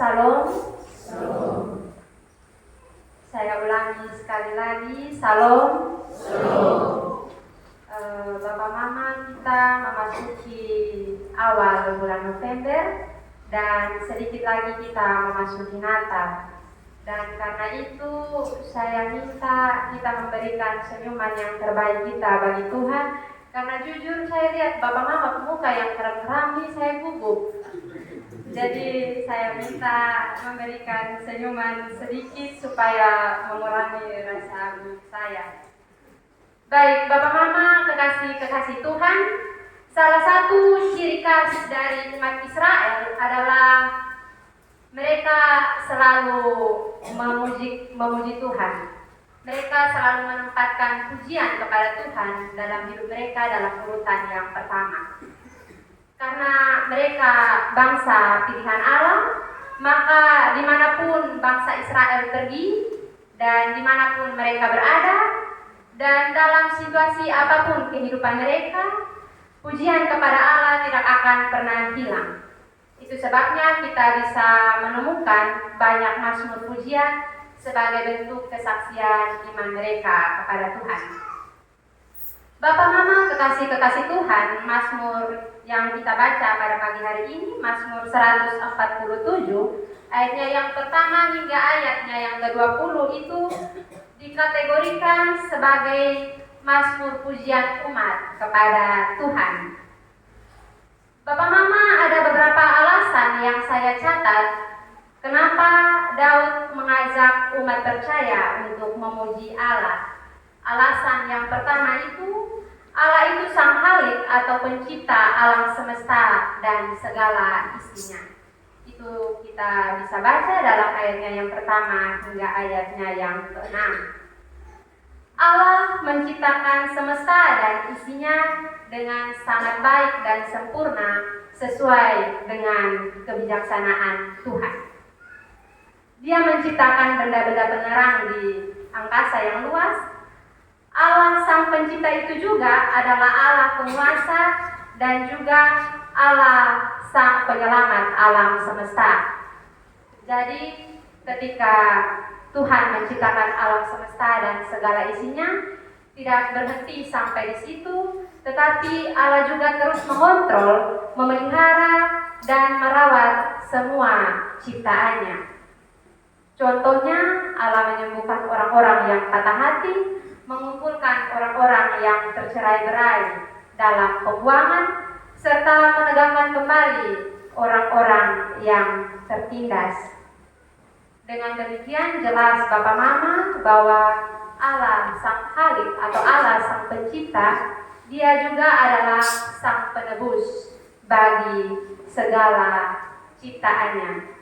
Salam. Saya ulangi sekali lagi, salam. Bapak Mama, kita memasuki awal bulan November dan sedikit lagi kita memasuki Natal. Dan karena itu saya minta kita memberikan senyuman yang terbaik kita bagi Tuhan. Karena jujur saya lihat Bapak Mama muka yang keram-keram ini saya gugup. Jadi saya minta memberikan senyuman sedikit supaya mengurangi rasa gugup saya. Baik, Bapak Mama, kekasih Tuhan, salah satu ciri khas dari umat Israel adalah mereka selalu memuji Tuhan. Mereka selalu menempatkan pujian kepada Tuhan dalam hidup mereka dalam urutan yang pertama. Karena mereka bangsa pilihan Allah, maka dimanapun bangsa Israel pergi dan dimanapun mereka berada, dan dalam situasi apapun kehidupan mereka, pujian kepada Allah tidak akan pernah hilang. Itu sebabnya kita bisa menemukan banyak mazmur pujian sebagai bentuk kesaksian iman mereka kepada Tuhan. Bapak Mama, kekasih Tuhan, mazmur yang kita baca pada pagi hari ini, mazmur 147, ayatnya yang pertama hingga ayatnya yang ke-20 itu dikategorikan sebagai mazmur pujian umat kepada Tuhan. Bapak Mama, ada beberapa alasan yang saya catat kenapa Daud mengajak umat percaya untuk memuji Allah. Alasan yang pertama itu, Allah itu sang Khalik atau pencipta alam semesta dan segala isinya. Itu kita bisa baca dalam ayatnya yang pertama hingga ayatnya yang ke-6. Allah menciptakan semesta dan isinya dengan sangat baik dan sempurna sesuai dengan kebijaksanaan Tuhan. Dia menciptakan benda-benda penerang di angkasa yang luas. Allah sang pencipta itu juga adalah Allah penguasa dan juga Allah sang penyelamat alam semesta. Jadi ketika Tuhan menciptakan alam semesta dan segala isinya, tidak berhenti sampai di situ, tetapi Allah juga terus mengontrol, memelihara dan merawat semua ciptaannya. Contohnya, Allah menyembuhkan orang-orang yang patah hati, mengumpulkan orang-orang yang tercerai-berai dalam pembuangan, serta menegakkan kembali orang-orang yang tertindas. Dengan demikian jelas Bapak Mama bahwa Allah sang Khalik atau Allah sang pencipta, dia juga adalah sang penebus bagi segala ciptaannya.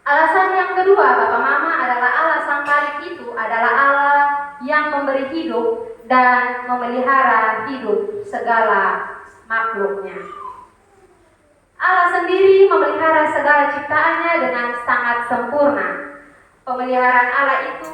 Alasan yang kedua Bapak Mama adalah Allah sang Khalik itu adalah Allah yang memberi hidup dan memelihara hidup segala makhluknya. Allah sendiri memelihara segala ciptaannya dengan sangat sempurna. Pemeliharaan Allah itu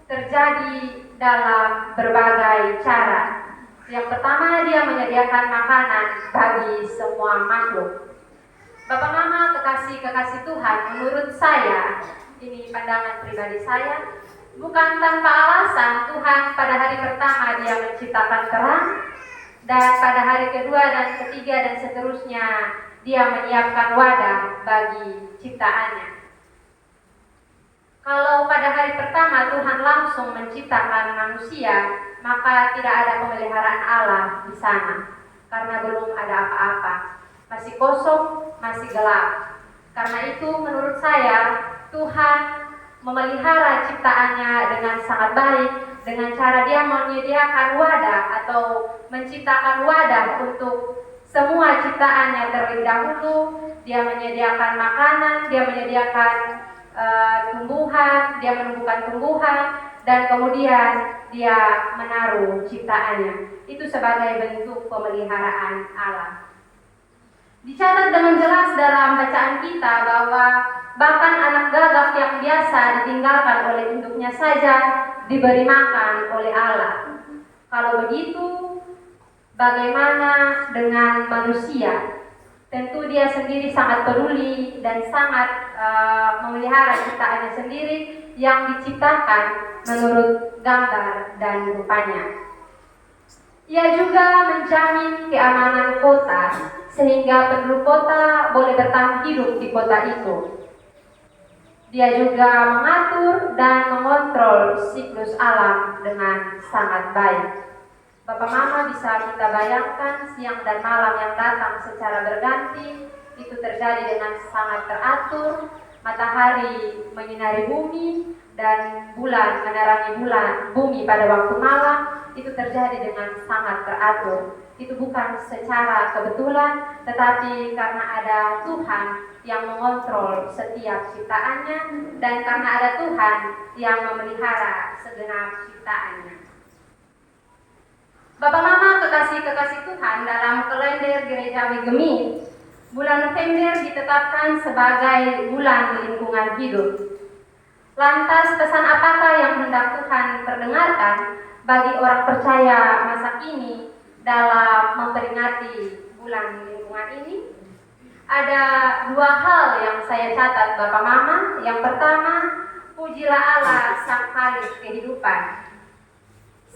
terjadi dalam berbagai cara. Yang pertama, dia menyediakan makanan bagi semua makhluk. Bapak Mama, kekasih Tuhan, menurut saya, ini pandangan pribadi saya, bukan tanpa alasan Tuhan pada hari pertama dia menciptakan terang, dan pada hari kedua dan ketiga dan seterusnya dia menyiapkan wadah bagi ciptaannya. Kalau pada hari pertama Tuhan langsung menciptakan manusia, maka tidak ada pemeliharaan Allah di sana, karena belum ada apa-apa, masih kosong, masih gelap. Karena itu menurut saya Tuhan memelihara ciptaannya dengan sangat baik, dengan cara dia menyediakan wadah atau menciptakan wadah untuk semua ciptaannya terlebih dahulu. Dia menyediakan makanan, dia menyediakan tumbuhan, dia menumbuhkan tumbuhan, dan kemudian dia menaruh ciptaannya. Itu sebagai bentuk pemeliharaan Allah. Dicatat dengan jelas dalam bacaan kita bahwa bahkan anak gagak yang biasa ditinggalkan oleh induknya saja diberi makan oleh Allah. Kalau begitu, bagaimana dengan manusia? Tentu dia sendiri sangat peduli dan sangat memelihara ciptaannya sendiri yang diciptakan menurut gambar dan rupanya. Ia juga menjamin keamanan kota sehingga penduduk kota boleh bertahan hidup di kota itu. Dia juga mengatur dan mengontrol siklus alam dengan sangat baik. Bapak Mama bisa kita bayangkan siang dan malam yang datang secara berganti itu terjadi dengan sangat teratur. Matahari menyinari bumi dan bulan menerangi bumi pada waktu malam itu terjadi dengan sangat teratur. Itu bukan secara kebetulan, tetapi karena ada Tuhan yang mengontrol setiap ciptaannya dan karena ada Tuhan yang memelihara segenap ciptaannya. Bapak Mama kekasih-kekasih Tuhan, dalam kalender gerejawi Gemini, bulan November ditetapkan sebagai bulan lingkungan hidup. Lantas pesan apakah yang hendak Tuhan perdengarkan bagi orang percaya masa kini dalam memperingati bulan lingkungan ini? Ada dua hal yang saya catat Bapak Mama. Yang pertama, pujilah Allah Sang Khalik kehidupan.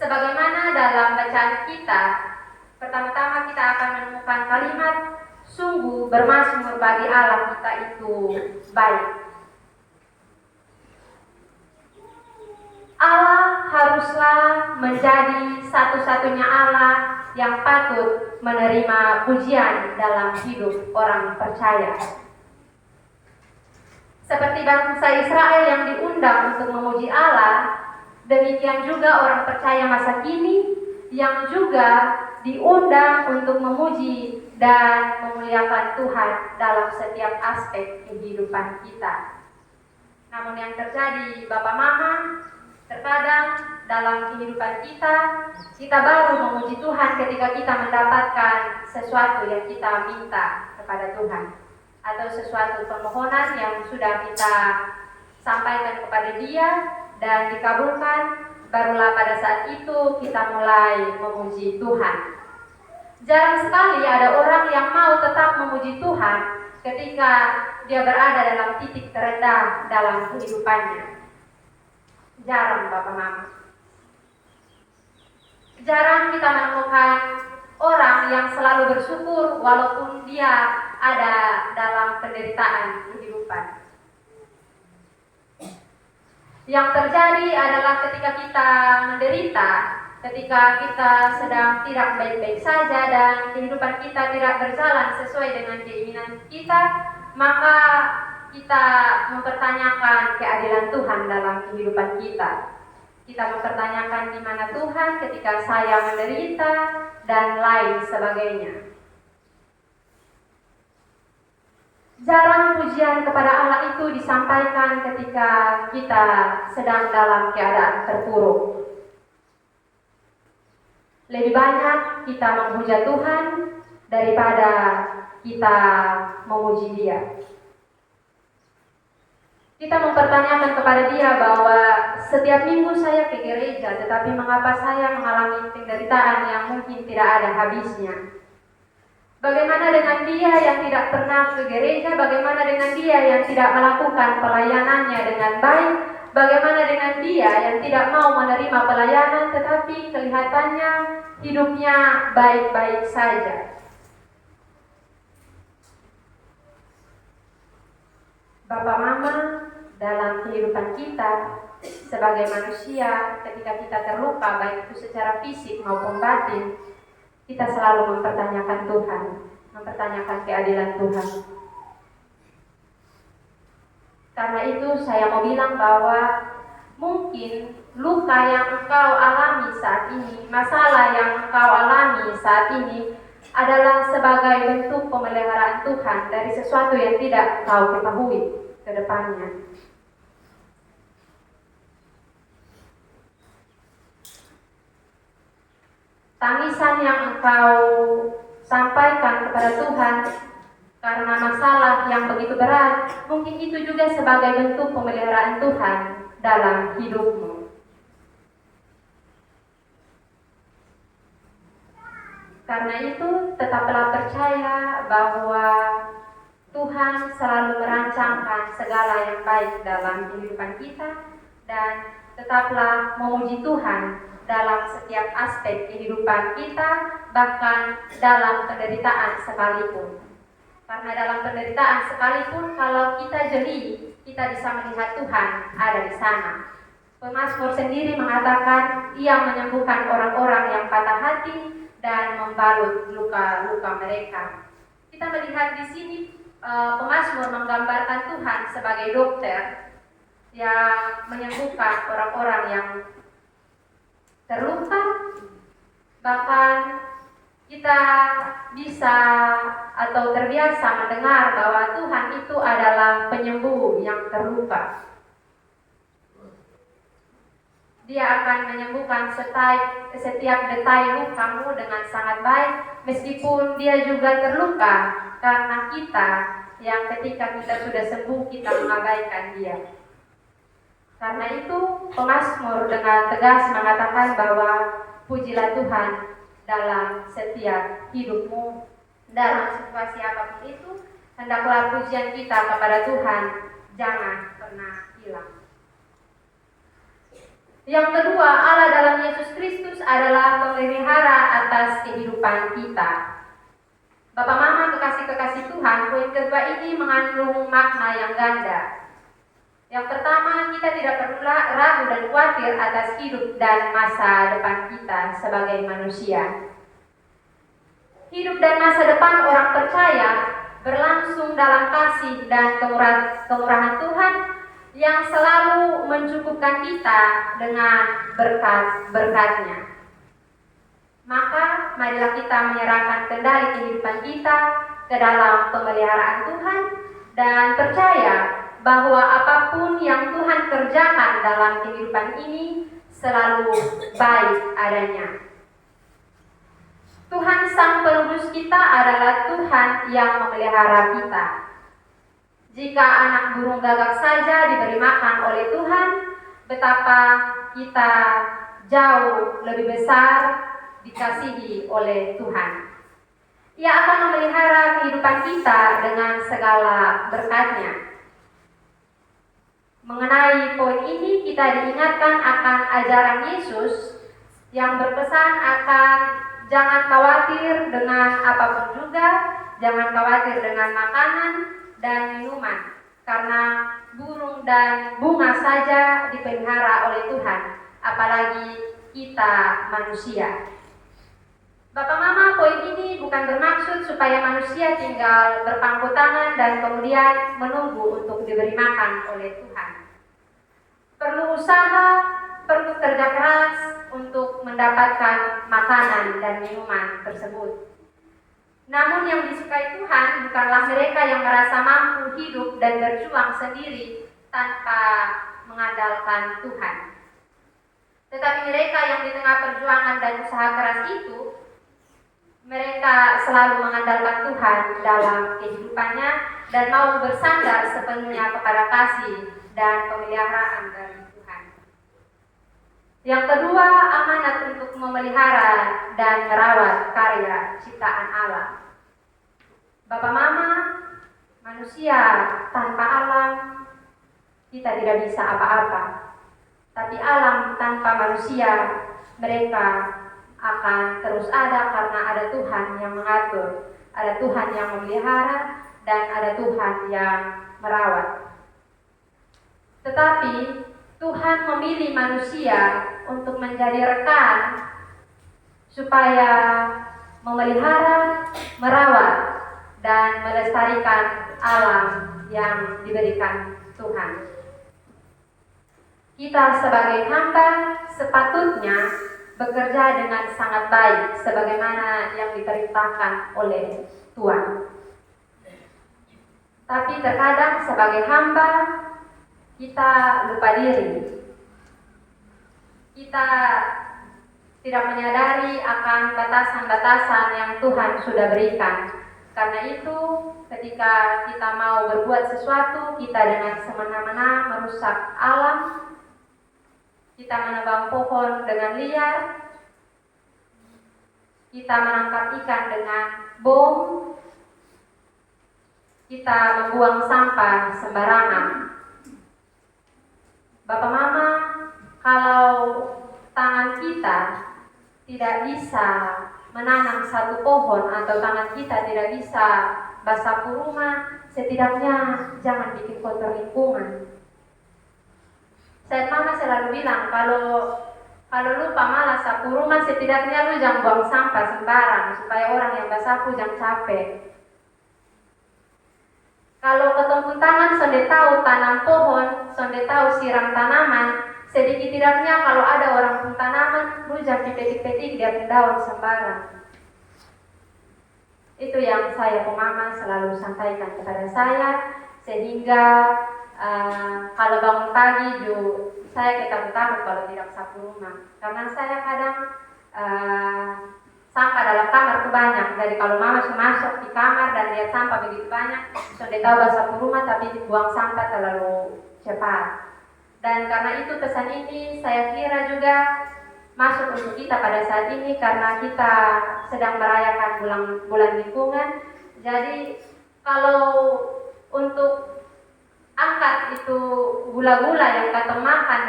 Sebagaimana dalam bacaan kita, pertama-tama kita akan menemukan kalimat, sungguh bermazmur bagi Allah kita itu baik. Allah haruslah menjadi satu-satunya Allah yang patut menerima pujian dalam hidup orang percaya. Seperti bangsa Israel yang diundang untuk memuji Allah, demikian juga orang percaya masa kini yang juga diundang untuk memuji dan memuliakan Tuhan dalam setiap aspek kehidupan kita. Namun yang terjadi Bapak Mama, terkadang dalam kehidupan kita baru memuji Tuhan ketika kita mendapatkan sesuatu yang kita minta kepada Tuhan, atau sesuatu permohonan yang sudah kita sampaikan kepada Dia dan dikabulkan, barulah pada saat itu kita mulai memuji Tuhan. Jarang sekali ada orang yang mau tetap memuji Tuhan ketika dia berada dalam titik terendah dalam kehidupannya. Jarang Bapak Mama. Jarang kita menemukan orang yang selalu bersyukur walaupun dia ada dalam penderitaan kehidupan. Yang terjadi adalah ketika kita menderita, ketika kita sedang tidak baik-baik saja dan kehidupan kita tidak berjalan sesuai dengan keinginan kita, maka kita mempertanyakan keadilan Tuhan dalam kehidupan kita. Kita mempertanyakan di mana Tuhan ketika saya menderita dan lain sebagainya. Jarang pujian kepada Allah itu disampaikan ketika kita sedang dalam keadaan terpuruk. Lebih banyak kita memuja Tuhan daripada kita memuji Dia. Kita mempertanyakan kepada Dia bahwa setiap minggu saya ke gereja, tetapi mengapa saya mengalami penderitaan yang mungkin tidak ada habisnya? Bagaimana dengan dia yang tidak pernah ke gereja? Bagaimana dengan dia yang tidak melakukan pelayanannya dengan baik? Bagaimana dengan dia yang tidak mau menerima pelayanan tetapi kelihatannya hidupnya baik-baik saja? Bapak Mama, dalam kehidupan kita sebagai manusia, ketika kita terluka baik itu secara fisik maupun batin, kita selalu mempertanyakan Tuhan, mempertanyakan keadilan Tuhan. Karena itu saya mau bilang bahwa mungkin luka yang engkau alami saat ini, masalah yang engkau alami saat ini adalah sebagai bentuk pemeliharaan Tuhan dari sesuatu yang tidak engkau ketahui ke depannya. Tangisan yang engkau sampaikan kepada Tuhan karena masalah yang begitu berat, mungkin itu juga sebagai bentuk pemeliharaan Tuhan dalam hidupmu. Karena itu tetaplah percaya bahwa Tuhan selalu merancangkan segala yang baik dalam kehidupan kita, dan tetaplah memuji Tuhan dalam setiap aspek kehidupan kita, bahkan dalam penderitaan sekalipun. Karena dalam penderitaan sekalipun, kalau kita jeli, kita bisa melihat Tuhan ada di sana. Pemazmur sendiri mengatakan ia menyembuhkan orang-orang yang patah hati dan membalut luka-luka mereka. Kita melihat di sini pemazmur menggambarkan Tuhan sebagai dokter yang menyembuhkan orang-orang yang terluka. Bahkan kita bisa atau terbiasa mendengar bahwa Tuhan itu adalah penyembuh yang terluka. Dia akan menyembuhkan setiap detai lukamu dengan sangat baik, meskipun dia juga terluka karena kita yang ketika kita sudah sembuh kita mengabaikan dia. Karena itu pemazmur dengan tegas mengatakan bahwa pujilah Tuhan dalam setiap hidupmu, dalam situasi apapun itu, hendaklah pujian kita kepada Tuhan jangan pernah hilang. Yang kedua, Allah dalam Yesus Kristus adalah pemelihara atas kehidupan kita. Bapak Mama kekasih-kekasih Tuhan, poin kedua ini mengandung makna yang ganda. Yang pertama, kita tidak perlu ragu dan khawatir atas hidup dan masa depan kita sebagai manusia. Hidup dan masa depan orang percaya berlangsung dalam kasih dan kemurahan Tuhan yang selalu mencukupkan kita dengan berkat-berkat-Nya. Maka marilah kita menyerahkan kendali kehidupan kita ke dalam pemeliharaan Tuhan dan percaya bahwa apapun yang Tuhan kerjakan dalam kehidupan ini selalu baik adanya. Tuhan Sang Penebus kita adalah Tuhan yang memelihara kita. Jika anak burung gagak saja diberi makan oleh Tuhan, betapa kita jauh lebih besar dikasihi oleh Tuhan. Ia akan memelihara kehidupan kita dengan segala berkat-Nya. Mengenai poin ini, kita diingatkan akan ajaran Yesus yang berpesan akan jangan khawatir dengan apapun juga, jangan khawatir dengan makanan dan minuman, karena burung dan bunga saja dipelihara oleh Tuhan, apalagi kita manusia. Bapak Mama, poin ini bukan bermaksud supaya manusia tinggal berpangku tangan dan kemudian menunggu untuk diberi makan oleh Tuhan. Perlu usaha, perlu kerja keras untuk mendapatkan makanan dan minuman tersebut. Namun yang disukai Tuhan bukanlah mereka yang merasa mampu hidup dan berjuang sendiri tanpa mengandalkan Tuhan. Tetapi mereka yang di tengah perjuangan dan usaha keras itu, mereka selalu mengandalkan Tuhan dalam kehidupannya dan mau bersandar sepenuhnya kepada kasih dan pemeliharaan dari Tuhan. Yang kedua, amanat untuk memelihara dan merawat karya ciptaan Allah. Bapak Mama, manusia tanpa alam, kita tidak bisa apa-apa. Tapi alam tanpa manusia, mereka akan terus ada karena ada Tuhan yang mengatur, ada Tuhan yang memelihara, dan ada Tuhan yang merawat. Tetapi Tuhan memilih manusia untuk menjadi rekan supaya memelihara, merawat, dan melestarikan alam yang diberikan Tuhan. Kita sebagai hamba sepatutnya bekerja dengan sangat baik sebagaimana yang diperintahkan oleh Tuhan. Tapi terkadang sebagai hamba kita lupa diri. Kita tidak menyadari akan batasan-batasan yang Tuhan sudah berikan. Karena itu ketika kita mau berbuat sesuatu, kita dengan semena-mena merusak alam. Kita menebang pohon dengan liar, kita menangkap ikan dengan bom, kita membuang sampah sembarangan. Bapak Mama, kalau tangan kita tidak bisa menanam satu pohon atau tangan kita tidak bisa basapu rumah, setidaknya jangan bikin kotor lingkungan. Saya Mama selalu bilang kalau lupa malas sapu rumah, setidaknya lu jangan buang sampah sembarang supaya orang yang basapu jangan capek. Kalau ketemu tangan sonde tahu tanam pohon, sonde tahu siram tanaman, sedikit tidaknya kalau ada orang pun tanaman, lu jangan dipetik-petik dia pun daun sembarang. Itu yang saya Mama selalu sampaikan kepada saya, sehingga kalau bangun pagi saya takut kalau tidak sapu rumah, karena saya kadang sampah dalam kamar itu banyak. Jadi kalau Mama masuk di kamar dan lihat sampah begitu banyak, sudah tahu sapu rumah tapi buang sampah terlalu cepat. Dan karena itu pesan ini saya kira juga masuk untuk kita pada saat ini, karena kita sedang merayakan bulan lingkungan. Jadi kalau untuk angkat itu gula-gula yang kita makan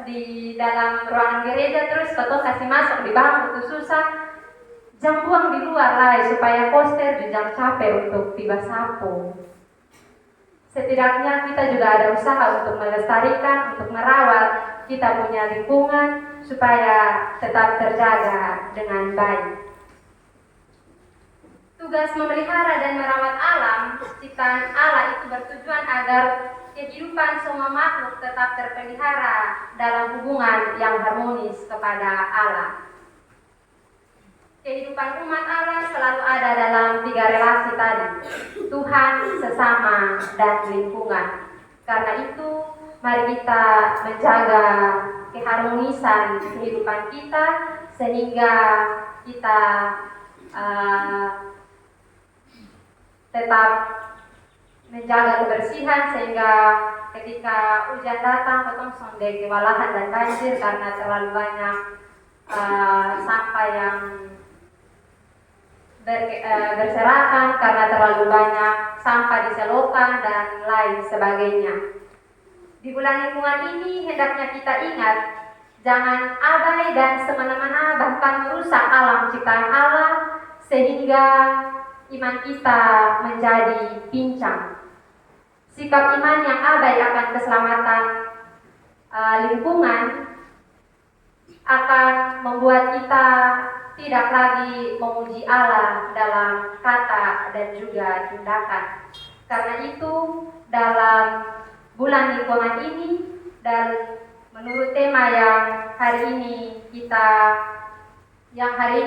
di dalam ruangan gereja, terus kita kasih masuk di bangku itu susah, jangan buang di luar lah supaya poster jangan capek untuk tiba sapu. Setidaknya kita juga ada usaha untuk melestarikan, untuk merawat kita punya lingkungan supaya tetap terjaga dengan baik. Tugas memelihara dan merawat alam ciptaan Allah itu bertujuan agar kehidupan semua makhluk tetap terpelihara dalam hubungan yang harmonis kepada Allah. Kehidupan umat Allah selalu ada dalam 3 relasi tadi, Tuhan, sesama, dan lingkungan. Karena itu, mari kita menjaga keharmonisan kehidupan kita, sehingga kita tetap menjaga kebersihan, sehingga ketika hujan datang potong sonde kewalahan dan banjir karena terlalu banyak sampah yang berserakan, karena terlalu banyak sampah di selokan dan lain sebagainya. Di bulan lingkungan ini hendaknya kita ingat, jangan abai dan semena-mena bahkan merusak alam ciptaan Allah sehingga iman kita menjadi pincang. Sikap iman yang abai akan keselamatan lingkungan akan membuat kita tidak lagi memuji Allah dalam kata dan juga tindakan. Karena itu dalam bulan lingkungan ini, dan menurut tema yang hari ini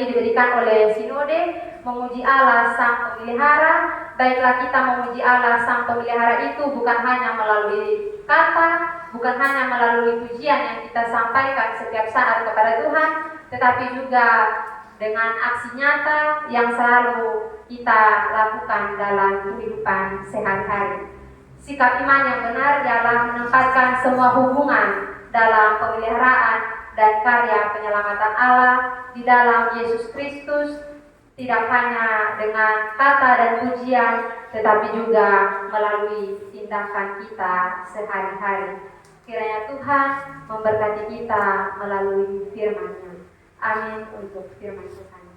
diberikan oleh Sinode, memuji Allah Sang Pemelihara, baiklah kita memuji Allah Sang Pemelihara itu bukan hanya melalui kata, bukan hanya melalui pujian yang kita sampaikan setiap saat kepada Tuhan, tetapi juga dengan aksi nyata yang selalu kita lakukan dalam kehidupan sehari-hari. Sikap iman yang benar ialah menempatkan semua hubungan dalam pemeliharaan dan karya penyelamatan Allah di dalam Yesus Kristus, tidak hanya dengan kata dan pujian, tetapi juga melalui tindakan kita sehari-hari. Kiranya Tuhan memberkati kita melalui firman-Nya. Amin untuk firman Tuhan.